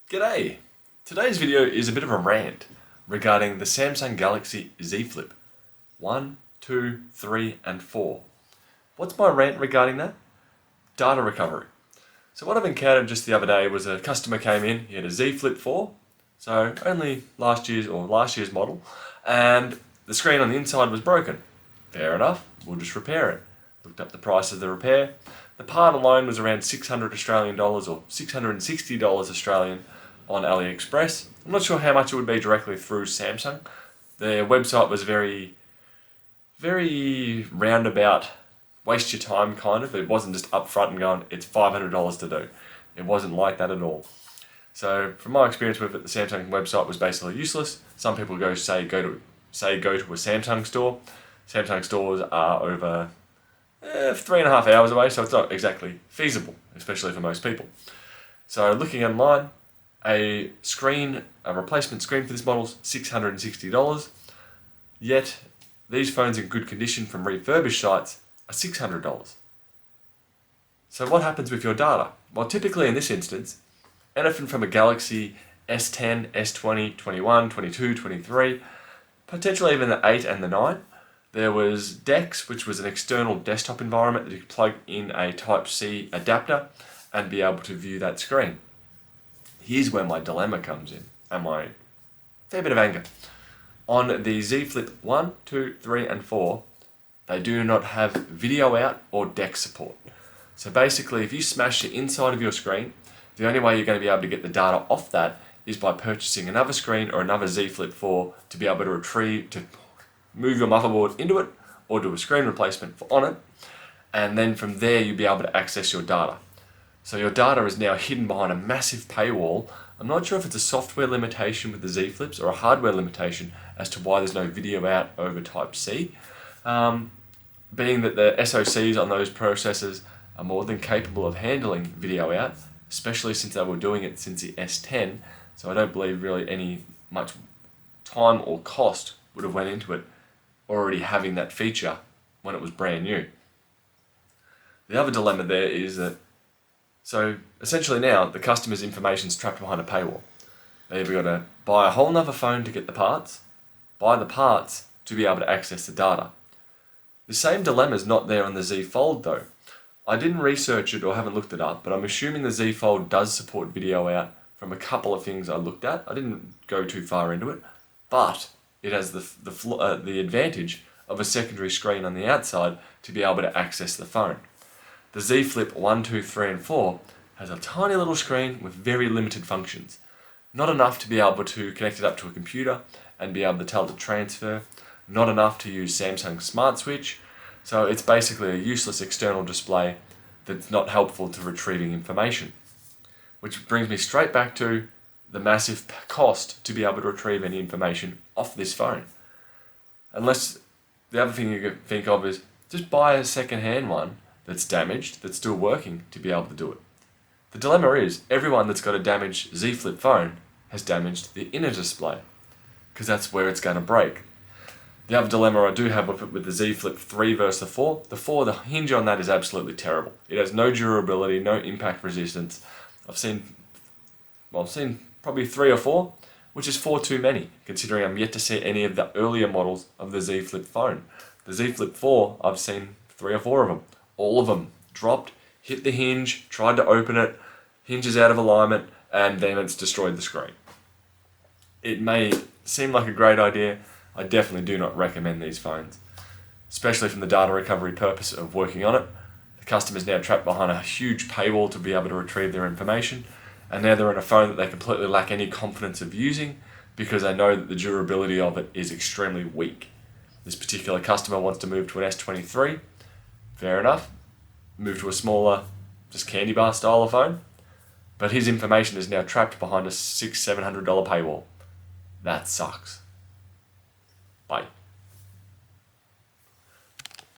G'day! Today's video is a bit of a rant regarding the Samsung Galaxy Z Flip 1, 2, 3 and 4. What's my rant regarding that? Data recovery. So what I've encountered just the other day was a customer came in, he had a Z Flip 4, so only last year's model, and the screen on the inside was broken. Fair enough, we'll just repair it. Looked up the price of the repair. The part alone was around $600 Australian dollars or $660 Australian on AliExpress. I'm not sure how much it would be directly through Samsung. Their website was very roundabout, waste your time kind of. It wasn't just upfront and going, it's $500 to do. It wasn't like that at all. So from my experience with it, the Samsung website was basically useless. Some people go to a Samsung store. Samsung stores are over 3.5 hours away, so it's not exactly feasible, especially for most people. So looking online, a replacement screen for this model is $660, yet these phones in good condition from refurbished sites are $600. So what happens with your data? Well, typically in this instance, anything from a Galaxy S10, S20, 21, 22, 23, potentially even the 8 and the 9, there was DeX, which was an external desktop environment that you could plug in a Type-C adapter and be able to view that screen. Here's where my dilemma comes in, and my fair bit of anger. On the Z Flip 1, 2, 3 and 4, they do not have video out or DeX support. So basically, if you smash the inside of your screen, the only way you're going to be able to get the data off that is by purchasing another screen or another Z Flip 4 to be able to move your motherboard into it or do a screen replacement on it, and then from there you'll be able to access your data. So your data is now hidden behind a massive paywall. I'm not sure if it's a software limitation with the Z Flips or a hardware limitation as to why there's no video out over Type-C. Being that the SoCs on those processors are more than capable of handling video out, especially since they were doing it since the S10, so I don't believe really any much time or cost would have went into it already having that feature when it was brand new. The other dilemma there is that, so essentially now the customer's information is trapped behind a paywall. They've got to buy a whole nother phone to get the parts, buy the parts to be able to access the data. The same dilemma is not there on the Z Fold though. I didn't research it or haven't looked it up, but I'm assuming the Z Fold does support video out from a couple of things I looked at. I didn't go too far into it, but it has the advantage of a secondary screen on the outside to be able to access the phone. The Z Flip 1, 2, 3 and 4 has a tiny little screen with very limited functions. Not enough to be able to connect it up to a computer and be able to tell it to transfer. Not enough to use Samsung Smart Switch. So it's basically a useless external display that's not helpful to retrieving information. Which brings me straight back to the massive cost to be able to retrieve any information off this phone. Unless the other thing you can think of is just buy a second-hand one that's damaged, that's still working to be able to do it. The dilemma is everyone that's got a damaged Z Flip phone has damaged the inner display, because that's where it's going to break. The other dilemma I do have with the Z Flip 3 versus the 4, the hinge on that is absolutely terrible. It has no durability, no impact resistance. I've seen probably 3 or 4, which is 4 too many, considering I'm yet to see any of the earlier models of the Z Flip phone. The Z Flip 4, I've seen 3 or 4 of them. All of them dropped, hit the hinge, tried to open it, hinge is out of alignment, and then it's destroyed the screen. It may seem like a great idea. I definitely do not recommend these phones, especially from the data recovery purpose of working on it. The customer's now trapped behind a huge paywall to be able to retrieve their information, and now they're in a phone that they completely lack any confidence of using because they know that the durability of it is extremely weak. This particular customer wants to move to an S23. Fair enough. Move to a smaller, just candy bar style of phone. But his information is now trapped behind a $600-700 paywall. That sucks. Bye.